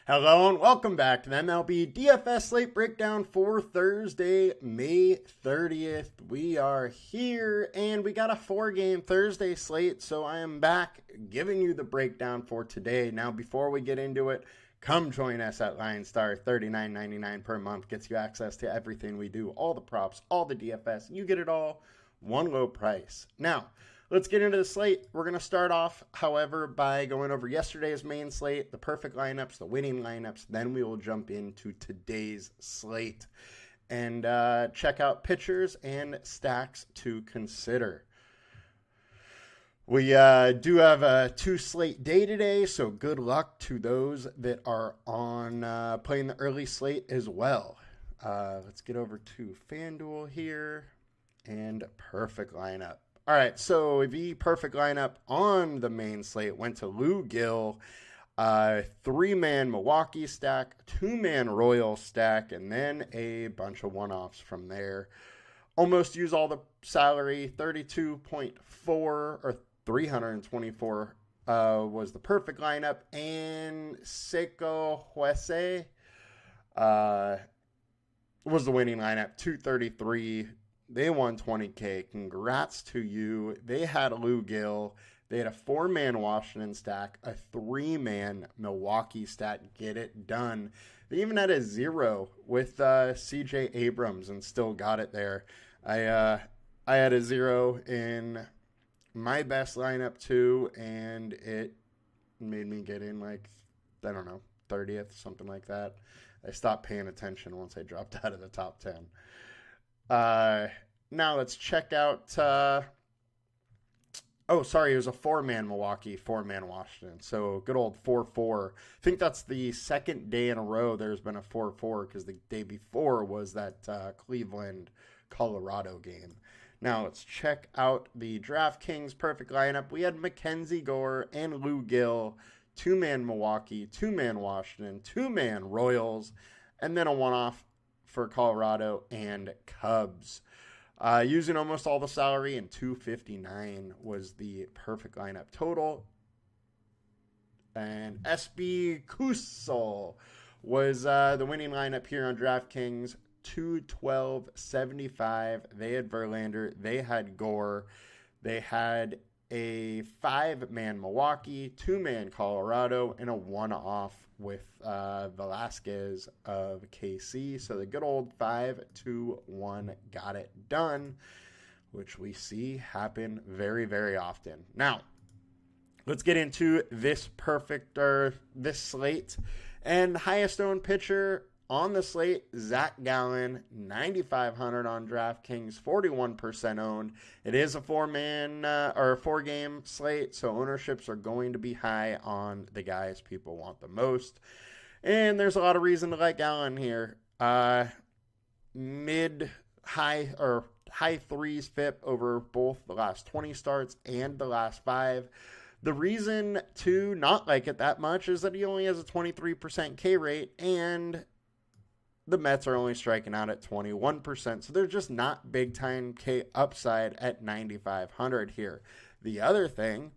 Hello and welcome back to the MLB DFS Slate breakdown for Thursday, May 30th. We are here and we got a 4-game Thursday slate, so I am back giving you the breakdown for today. Now, before we get into it, come join us at LineStar. $39.99 per month gets you access to everything we do, all the props, all the DFS. You get it all, one low price. Now, let's get into the slate. We're going to start off, however, by going over yesterday's main slate, the perfect lineups, the winning lineups. Then we will jump into today's slate and check out pitchers and stacks to consider. We do have a 2-slate day today, so good luck to those that are on playing the early slate as well. Let's get over to Fanduel here and perfect lineup. All right, so the perfect lineup on the main slate went to Lou Gill, 3-man Milwaukee stack, 2-man Royal stack, and then a bunch of one-offs from there. Almost use all the salary, 32.4 or 324 was the perfect lineup, and Seiko Huese was the winning lineup, 233. They won $20K. Congrats to you. They had Lou Gill. They had a 4-man Washington stack, a 3-man Milwaukee stack. Get it done. They even had a 0 with CJ Abrams and still got it there. I had a 0 in my best lineup too, and it made me get in like, I don't know, 30th, something like that. I stopped paying attention once I dropped out of the top 10. Now let's check out, it was a 4-man Milwaukee, 4-man Washington. So good old 4-4. I think that's the second day in a row there's been a 4-4 because the day before was that Cleveland, Colorado game. Now let's check out the DraftKings perfect lineup. We had Mackenzie Gore and Lou Gill, 2-man Milwaukee, 2-man Washington, 2-man Royals, and then a one-off for Colorado and Cubs. Using almost all the salary, and $259 was the perfect lineup total. And SB Kusel was the winning lineup here on DraftKings, $212.75. They had Verlander, they had Gore, they had a 5-man Milwaukee, 2-man Colorado, and a one-off with Velasquez of KC. So the good old 5-2-1 got it done, which we see happen very, very often. Now, let's get into this slate. And highest owned pitcher on the slate, Zach Gallen, 9,500 on DraftKings, 41% owned. It is a 4-game slate, so ownerships are going to be high on the guys people want the most. And there's a lot of reason to like Gallen here. High threes FIP over both the last 20 starts and the last 5. The reason to not like it that much is that he only has a 23% K rate, and the Mets are only striking out at 21%, so they're just not big-time K upside at 9,500 here. The other thing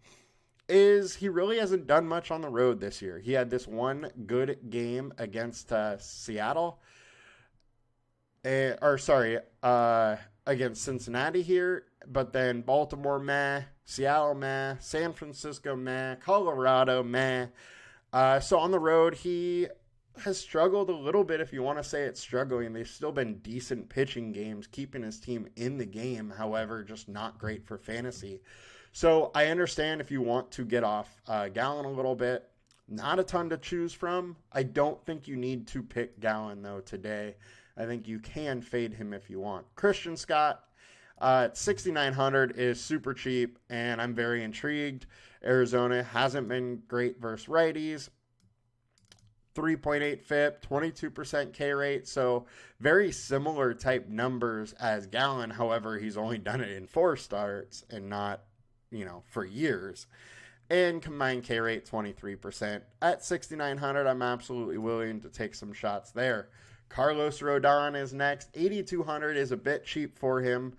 is he really hasn't done much on the road this year. He had this one good game against Seattle, against Cincinnati here, but then Baltimore, meh, Seattle, meh, San Francisco, meh, Colorado, meh. So on the road, he has struggled a little bit, if you want to say it's struggling. They've still been decent pitching games, keeping his team in the game, however, just not great for fantasy. So I understand if you want to get off Gallen a little bit. Not a ton to choose from. I don't think you need to pick Gallen, though, today. I think you can fade him if you want. Christian Scott at 6,900 is super cheap, and I'm very intrigued. Arizona hasn't been great versus righties. 3.8 FIP, 22% K rate, so very similar type numbers as Gallen. However, he's only done it in 4 starts and not, for years. And combined K rate, 23%. At 6,900, I'm absolutely willing to take some shots there. Carlos Rodon is next. 8,200 is a bit cheap for him,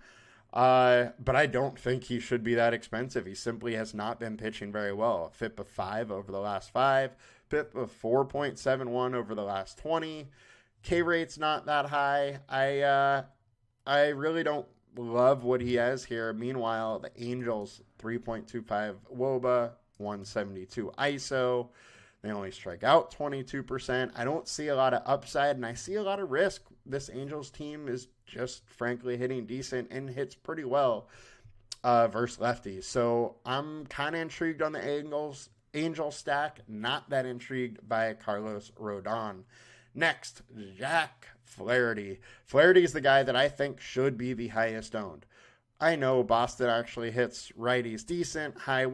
but I don't think he should be that expensive. He simply has not been pitching very well. A FIP of 5 over the last 5. FIP of 4.71 over the last 20. K rate's not that high. I really don't love what he has here. Meanwhile, the Angels 3.25 WOBA, 172 ISO. They only strike out 22%. I don't see a lot of upside, and I see a lot of risk. This Angels team is just frankly hitting decent and hits pretty well versus lefties. So I'm kind of intrigued on the Angels stack, not that intrigued by Carlos Rodon. Next, Jack Flaherty. Flaherty is the guy that I think should be the highest owned. I know Boston actually hits righties decent, high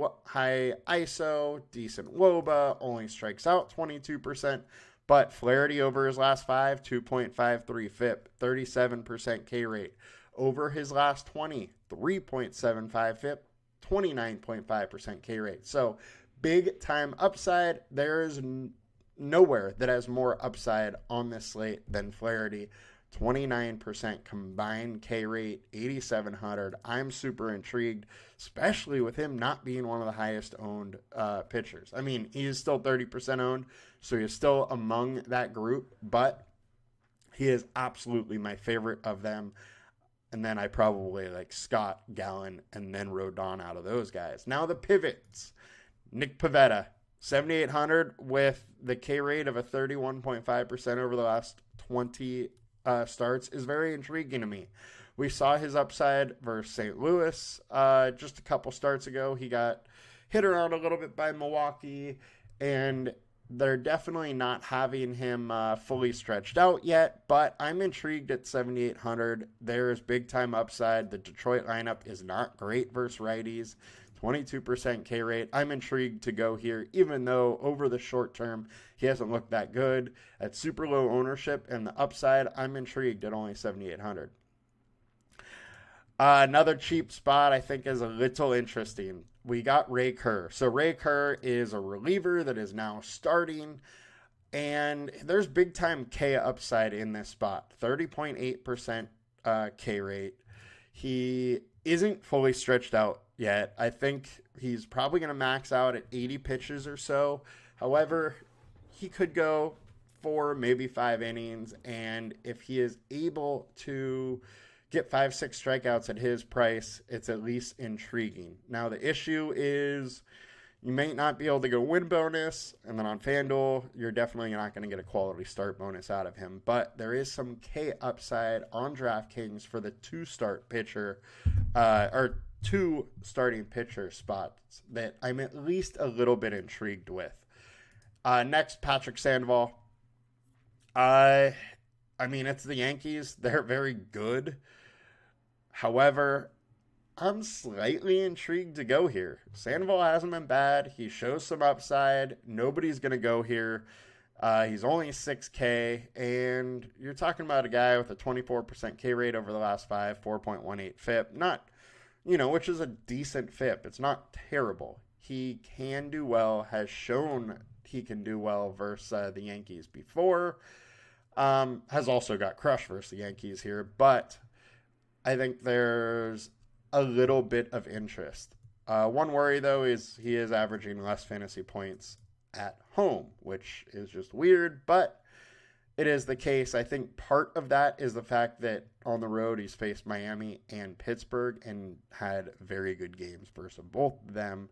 ISO, decent WOBA, only strikes out 22%, but Flaherty over his last 5, 2.53 FIP, 37% K rate. Over his last 20, 3.75 FIP, 29.5% K rate. So big time upside. There's nowhere that has more upside on this slate than Flaherty. 29% combined K rate, 8,700. I'm super intrigued, especially with him not being one of the highest owned pitchers. I mean, he is still 30% owned, so he's still among that group, but he is absolutely my favorite of them. And then I probably like Scott, Gallen, and then Rodon out of those guys. Now the pivots. Nick Pivetta, 7,800 with the K rate of a 31.5% over the last 20 starts is very intriguing to me. We saw his upside versus St. Louis just a couple starts ago. He got hit around a little bit by Milwaukee, and they're definitely not having him fully stretched out yet, but I'm intrigued at 7,800. There's big time upside. The Detroit lineup is not great versus righties. 22% K rate. I'm intrigued to go here, even though over the short term, he hasn't looked that good. At super low ownership and the upside, I'm intrigued at only 7,800. Another cheap spot I think is a little interesting. We got Ray Kerr. So Ray Kerr is a reliever that is now starting, and there's big time K upside in this spot. 30.8% K rate. He isn't fully stretched out yet. I think he's probably going to max out at 80 pitches or so. However, he could go 4, maybe 5 innings, and if he is able to get 5-6 strikeouts at his price, it's at least intriguing. Now, the issue is you may not be able to go win bonus, and then on FanDuel, you're definitely not going to get a quality start bonus out of him. But there is some K upside on DraftKings for the 2-start pitcher, or 2 starting pitcher spots that I'm at least a little bit intrigued with. Next, Patrick Sandoval. I mean, it's the Yankees. They're very good. However, I'm slightly intrigued to go here. Sandoval hasn't been bad. He shows some upside. Nobody's going to go here. He's only 6K, and you're talking about a guy with a 24% K rate over the last 5, 4.18 FIP. Not, which is a decent FIP. It's not terrible. He can do well, has shown he can do well versus the Yankees before. Has also got crushed versus the Yankees here, but I think there's a little bit of interest. One worry, though, is he is averaging less fantasy points at home, which is just weird, but it is the case. I think part of that is the fact that on the road he's faced Miami and Pittsburgh and had very good games versus both of them,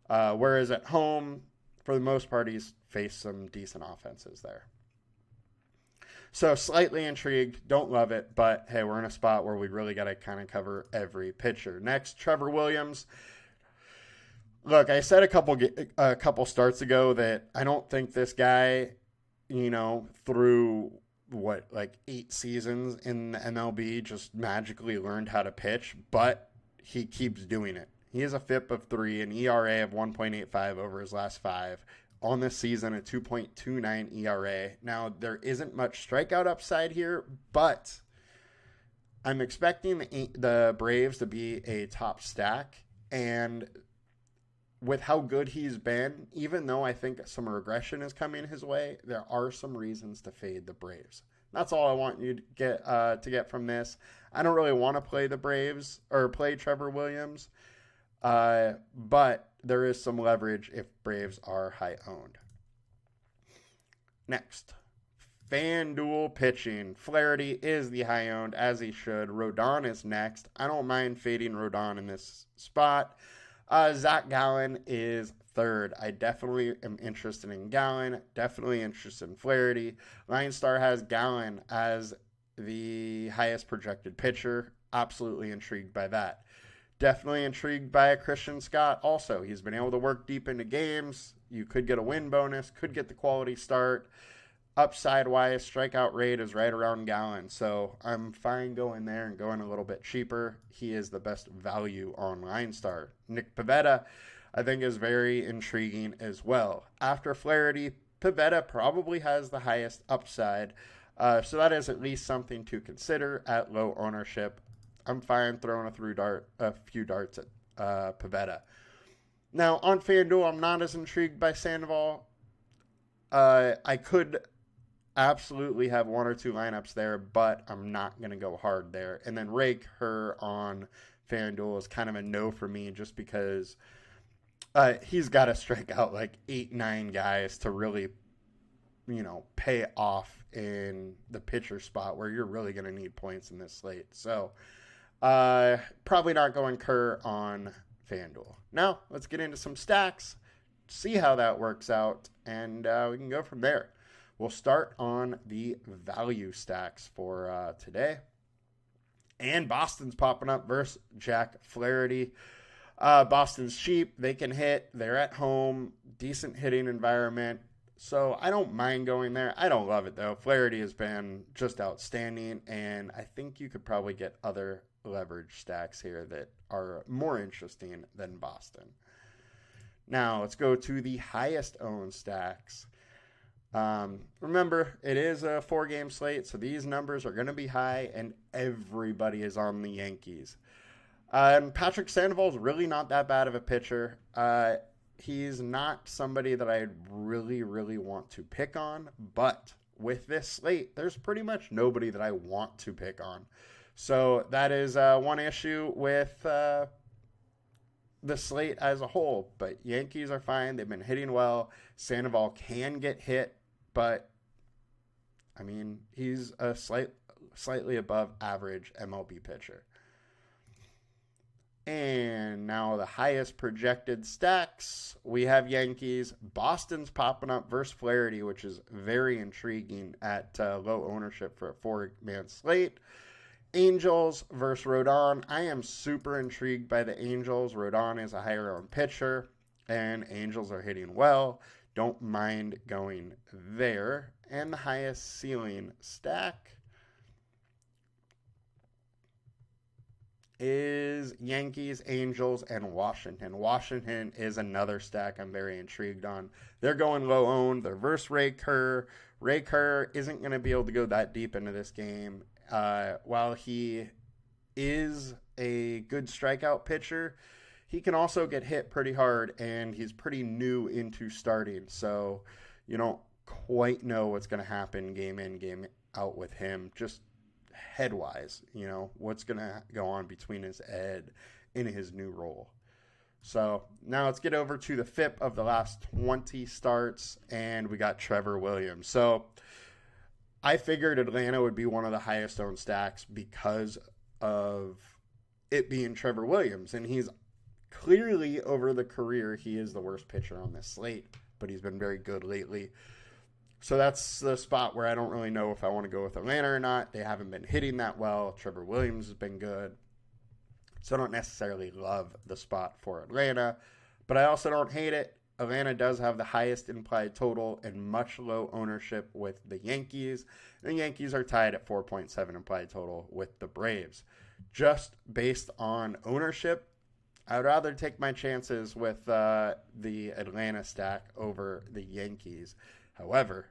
whereas at home, for the most part, he's faced some decent offenses there. So slightly intrigued, don't love it, but hey, we're in a spot where we really got to kind of cover every pitcher. Next, Trevor Williams. Look, I said a couple starts ago that I don't think this guy, through 8 seasons in the MLB just magically learned how to pitch, but he keeps doing it. He has a FIP of 3, an ERA of 1.85 over his last 5. On this season, a 2.29 ERA. Now, there isn't much strikeout upside here, but I'm expecting the Braves to be a top stack. And with how good he's been, even though I think some regression is coming his way, there are some reasons to fade the Braves. That's all I want you to get from this. I don't really want to play the Braves or play Trevor Williams, but there is some leverage if Braves are high owned. Next, FanDuel pitching. Flaherty is the high owned, as he should. Rodon is next. I don't mind fading Rodon in this spot. Zach Gallen is third. I definitely am interested in Gallen. Definitely interested in Flaherty. LineStar has Gallen as the highest projected pitcher. Absolutely intrigued by that. Definitely intrigued by a Christian Scott also. He's been able to work deep into games. You could get a win bonus, could get the quality start. Upside-wise, strikeout rate is right around Gallen. So I'm fine going there and going a little bit cheaper. He is the best value on LineStar. Nick Pivetta, I think, is very intriguing as well. After Flaherty, Pivetta probably has the highest upside. So that is at least something to consider at low ownership. I'm fine throwing a few darts at Pivetta. Now, on FanDuel, I'm not as intrigued by Sandoval. I could absolutely have one or two lineups there, but I'm not going to go hard there. And then Ray Kerr on FanDuel is kind of a no for me just because he's got to strike out like 8-9 guys to really, pay off in the pitcher spot where you're really going to need points in this slate. So probably not going Kerr on FanDuel. Now, let's get into some stacks, see how that works out, and we can go from there. We'll start on the value stacks for today. And Boston's popping up versus Jack Flaherty. Boston's cheap. They can hit. They're at home. Decent hitting environment. So I don't mind going there. I don't love it, though. Flaherty has been just outstanding, and I think you could probably get other leverage stacks here that are more interesting than Boston. Now, let's go to the highest owned stacks. Remember, it is a 4-game slate, so these numbers are going to be high, and everybody is on the Yankees. And Patrick Sandoval is really not that bad of a pitcher. He's not somebody that I really, really want to pick on, but with this slate, there's pretty much nobody that I want to pick on. So that is one issue with the slate as a whole, but Yankees are fine. They've been hitting well. Sandoval can get hit, but I mean, he's a slightly above average MLB pitcher. And now the highest projected stacks, we have Yankees. Boston's popping up versus Flaherty, which is very intriguing at low ownership for a 4-man slate. Angels versus Rodon. I am super intrigued by the Angels. Rodon is a higher owned pitcher, and Angels are hitting well. Don't mind going there. And the highest ceiling stack is Yankees, Angels, and Washington. Washington is another stack I'm very intrigued on. They're going low owned. They're versus Ray Kerr. Ray Kerr isn't going to be able to go that deep into this game. While he is a good strikeout pitcher, he can also get hit pretty hard, and he's pretty new into starting. So you don't quite know what's going to happen game in, game out with him, just head-wise, what's going to go on between his head in his new role. So now let's get over to the FIP of the last 20 starts, and we got Trevor Williams. So I figured Atlanta would be one of the highest owned stacks because of it being Trevor Williams. And he's clearly, over the career, he is the worst pitcher on this slate, but he's been very good lately. So that's the spot where I don't really know if I want to go with Atlanta or not. They haven't been hitting that well. Trevor Williams has been good. So I don't necessarily love the spot for Atlanta, but I also don't hate it. Atlanta does have the highest implied total and much low ownership with the Yankees. The Yankees are tied at 4.7 implied total with the Braves. Just based on ownership, I would rather take my chances with the Atlanta stack over the Yankees. However,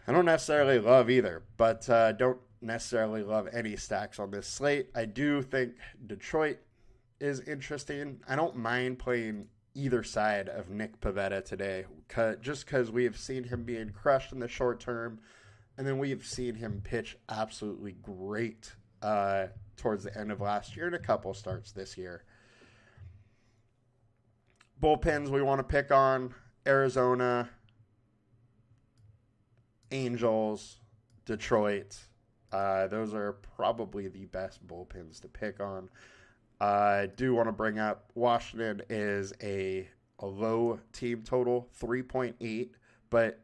I don't necessarily love either, but don't necessarily love any stacks on this slate. I do think Detroit is interesting. I don't mind playing either side of Nick Pivetta today, just because we have seen him being crushed in the short term, and then we've seen him pitch absolutely great towards the end of last year and a couple starts this year. Bullpens we want to pick on: Arizona, Angels, Detroit. Those are probably the best bullpens to pick on. I do want to bring up Washington is a low team total, 3.8, but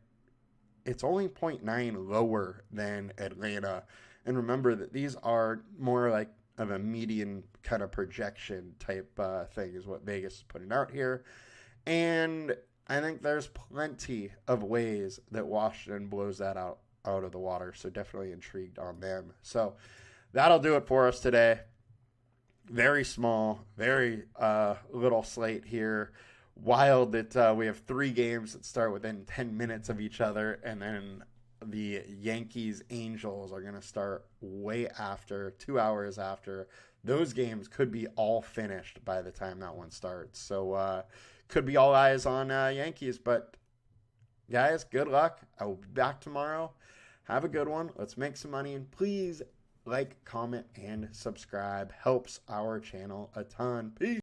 it's only 0.9 lower than Atlanta. And remember that these are more like of a median kind of projection type thing is what Vegas is putting out here. And I think there's plenty of ways that Washington blows that out of the water. So definitely intrigued on them. So that'll do it for us today. Very small, very little slate here. Wild that we have 3 games that start within 10 minutes of each other, and then the Yankees-Angels are going to start way after, 2 hours after. Those games could be all finished by the time that one starts. So could be all eyes on Yankees, but guys, good luck. I will be back tomorrow. Have a good one. Let's make some money, and please like, comment, and subscribe. Helps our channel a ton. Peace.